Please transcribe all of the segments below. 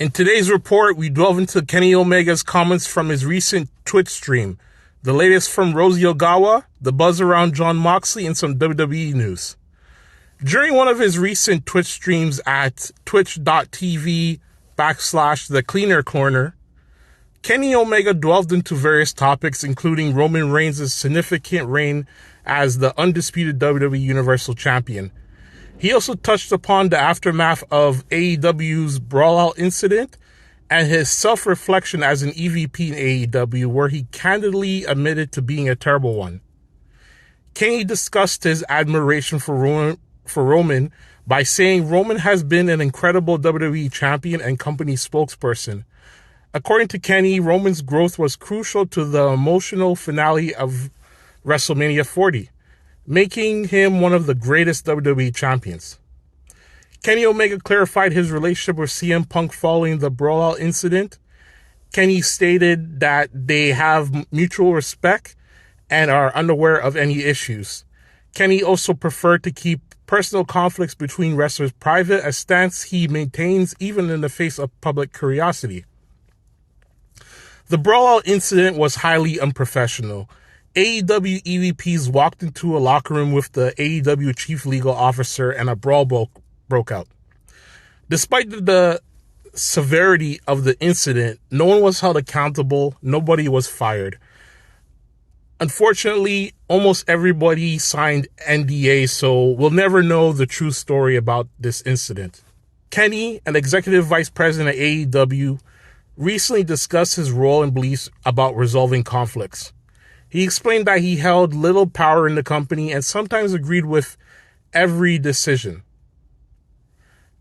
In today's report, we delve into Kenny Omega's comments from his recent Twitch stream, the latest from Rossy Owaga, the buzz around Jon Moxley, and some WWE news. During one of his recent Twitch streams at twitch.tv/The Cleaner Corner, Kenny Omega delved into various topics, including Roman Reigns' significant reign as the undisputed WWE Universal Champion. He also touched upon the aftermath of AEW's Brawlout incident and his self-reflection as an EVP in AEW, where he candidly admitted to being a terrible one. Kenny discussed his admiration for Roman by saying Roman has been an incredible WWE champion and company spokesperson. According to Kenny, Roman's growth was crucial to the emotional finale of WrestleMania 40, making him one of the greatest WWE champions. Kenny Omega clarified his relationship with CM Punk following the Brawlout incident. Kenny stated that they have mutual respect and are unaware of any issues. Kenny also preferred to keep personal conflicts between wrestlers private, a stance he maintains even in the face of public curiosity. The Brawlout incident was highly unprofessional. AEW EVPs walked into a locker room with the AEW chief legal officer and a brawl broke out. Despite the severity of the incident, no one was held accountable, nobody was fired. Unfortunately, almost everybody signed NDAs, so we'll never know the true story about this incident. Kenny, an executive vice president at AEW, recently discussed his role and beliefs about resolving conflicts. He explained that he held little power in the company and sometimes agreed with every decision.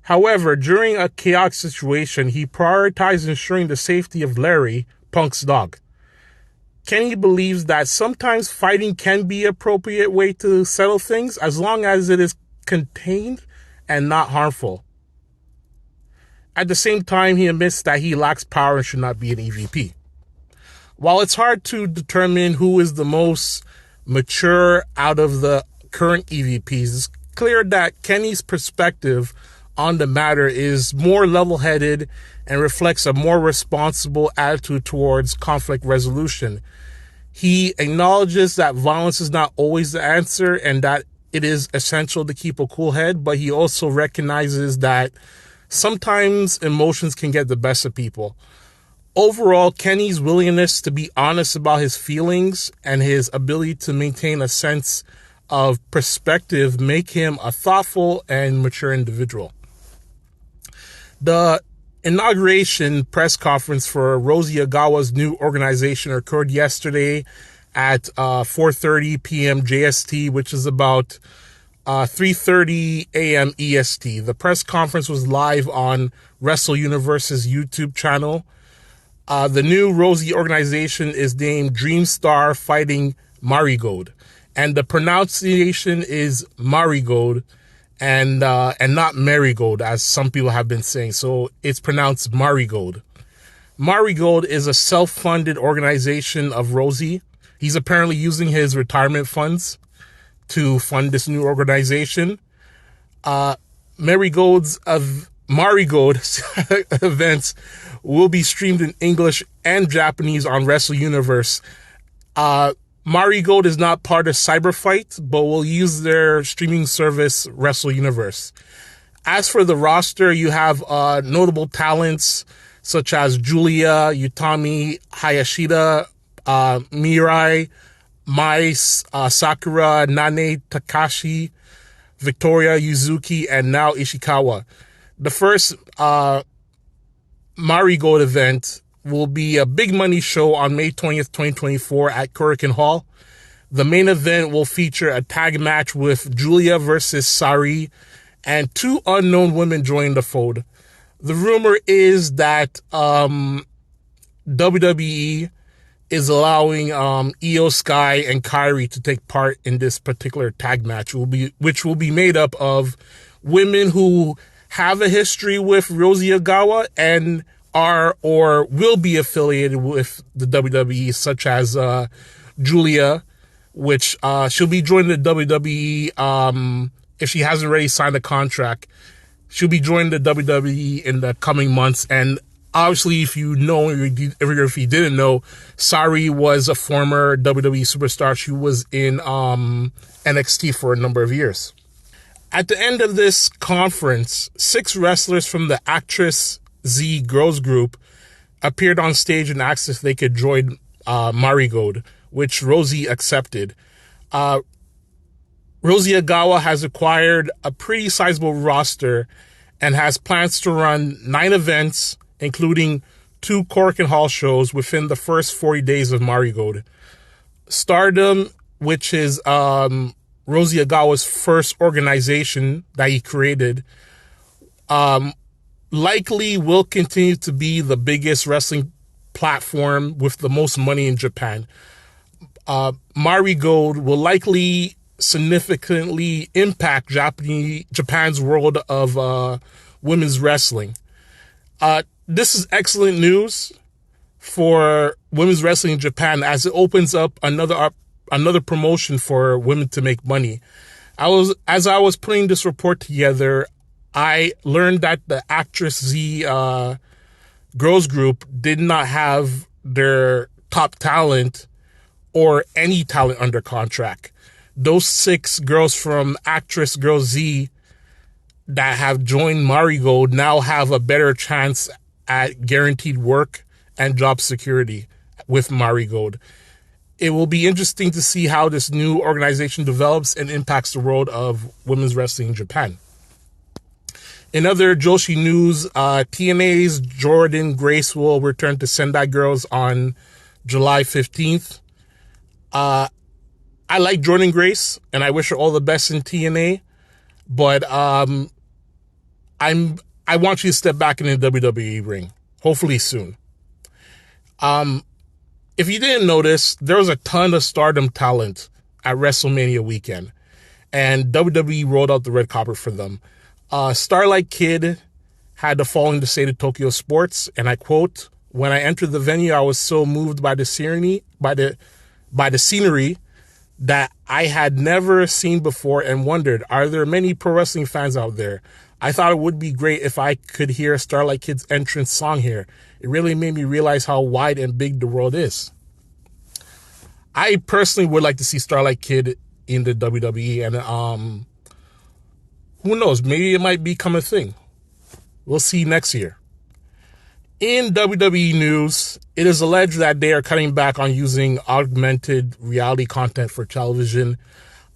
However, during a chaotic situation, he prioritized ensuring the safety of Larry, Punk's dog. Kenny believes that sometimes fighting can be an appropriate way to settle things as long as it is contained and not harmful. At the same time, he admits that he lacks power and should not be an EVP. While it's hard to determine who is the most mature out of the current EVPs, it's clear that Kenny's perspective on the matter is more level-headed and reflects a more responsible attitude towards conflict resolution. He acknowledges that violence is not always the answer and that it is essential to keep a cool head, but he also recognizes that sometimes emotions can get the best of people. Overall, Kenny's willingness to be honest about his feelings and his ability to maintain a sense of perspective make him a thoughtful and mature individual. The inauguration press conference for Rossy Owaga's new organization occurred yesterday at 4:30 p.m. JST, which is about 3:30 a.m. EST. The press conference was live on Wrestle Universe's YouTube channel. The new Rossy organization is named Dreamstar Fighting Marigold, and the pronunciation is Marigold and not Marigold, as some people have been saying. So it's pronounced Marigold. Marigold is a self-funded organization of Rossy. He's apparently using his retirement funds to fund this new organization. Marigold events will be streamed in English and Japanese on Wrestle Universe. Marigold is not part of Cyberfight, but will use their streaming service, Wrestle Universe. As for the roster, you have notable talents such as Julia, Utami, Hayashida, Mirai, Mai, Sakura, Nane, Takashi, Victoria, Yuzuki, and now Ishikawa. The first Marigold event will be a big money show on May 20th, 2024 at Kurikan Hall. The main event will feature a tag match with Julia versus Sari and two unknown women joining the fold. The rumor is that WWE is allowing Io Sky and Kairi to take part in this particular tag match, which will be made up of women who have a history with Rossy Owaga and are or will be affiliated with the WWE, such as Julia, which she'll be joining the WWE if she hasn't already signed a contract. She'll be joining the WWE in the coming months, and Obviously, if you know, or if you didn't know, Sari was a former WWE superstar. She was in NXT for a number of years. At the end of this conference, 6 wrestlers from the Actress Z Girls Group appeared on stage and asked if they could join Marigold, which Rossy accepted. Rossy Owaga has acquired a pretty sizable roster and has plans to run 9 events, including 2 Cork and Hall shows within the first 40 days of Marigold. Stardom, which is Rossy Owaga's first organization that he created, likely will continue to be the biggest wrestling platform with the most money in Japan. Marigold will likely significantly impact Japan's world of women's wrestling. This is excellent news for women's wrestling in Japan, as it opens up another promotion for women to make money. As I was putting this report together, I learned that the Actress Z Girls Group did not have their top talent or any talent under contract. Those 6 girls from Actress Girl Z that have joined Marigold now have a better chance at guaranteed work and job security with Marigold. It will be interesting to see how this new organization develops and impacts the world of women's wrestling in Japan. In other Joshi news, TNA's Jordan Grace will return to Sendai Girls on July 15th. I like Jordan Grace, and I wish her all the best in TNA, but I want you to step back in the WWE ring, hopefully soon. If you didn't notice, there was a ton of Stardom talent at WrestleMania weekend, and WWE rolled out the red carpet for them. Starlight Kid had the following to say to Tokyo Sports, and I quote, "When I entered the venue, I was so moved by the scenery, that I had never seen before and wondered, are there many pro wrestling fans out there? I thought it would be great if I could hear Starlight Kid's entrance song here. It really made me realize how wide and big the world is." I personally would like to see Starlight Kid in the WWE, and who knows, maybe it might become a thing. We'll see next year. In WWE news, it is alleged that they are cutting back on using augmented reality content for television.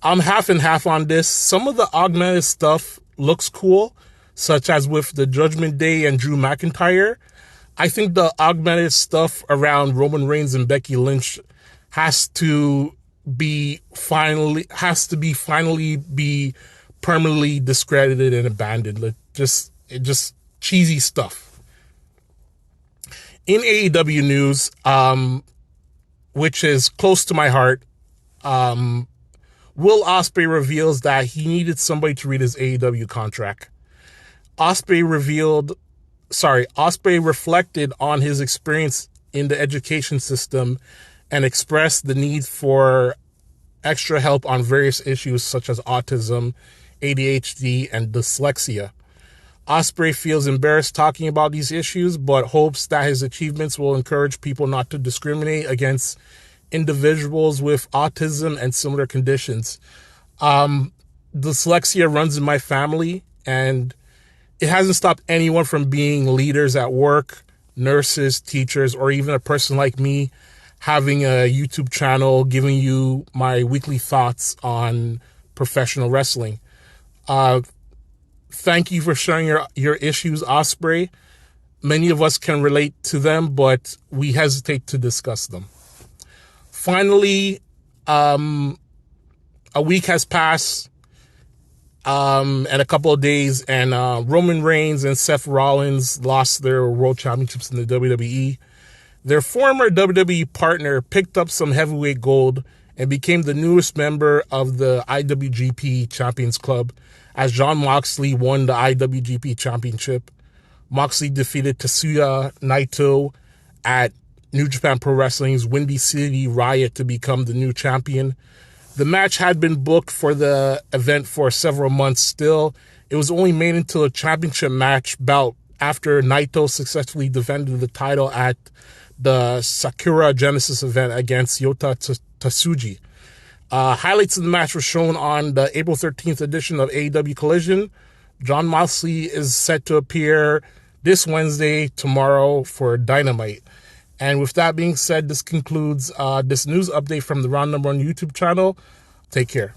I'm half and half on this. Some of the augmented stuff looks cool, such as with the Judgment Day and Drew McIntyre. I think the augmented stuff around Roman Reigns and Becky Lynch has to be finally permanently discredited and abandoned. Just cheesy stuff. In AEW news, which is close to my heart, Will Ospreay reveals that he needed somebody to read his AEW contract. Ospreay reflected on his experience in the education system and expressed the need for extra help on various issues such as autism, ADHD, and dyslexia. Ospreay feels embarrassed talking about these issues, but hopes that his achievements will encourage people not to discriminate against individuals with autism and similar conditions. Dyslexia runs in my family, and it hasn't stopped anyone from being leaders at work, nurses, teachers, or even a person like me having a YouTube channel giving you my weekly thoughts on professional wrestling. Thank you for sharing your issues, Ospreay. Many of us can relate to them, but we hesitate to discuss them. Finally, a week has passed, and a couple of days, and Roman Reigns and Seth Rollins lost their world championships in the WWE. Their former WWE partner picked up some heavyweight gold and became the newest member of the IWGP Champions Club, as Jon Moxley won the IWGP Championship. Moxley defeated Tetsuya Naito at New Japan Pro Wrestling's Windy City Riot to become the new champion. The match had been booked for the event for several months still. It was only made into a championship match bout after Naito successfully defended the title at the Sakura Genesis event against Yota Tsuji. Highlights of the match were shown on the April 13th edition of AEW Collision. Jon Moxley is set to appear this Wednesday, tomorrow, for Dynamite. And with that being said, this concludes this news update from the Round Number One YouTube channel. Take care.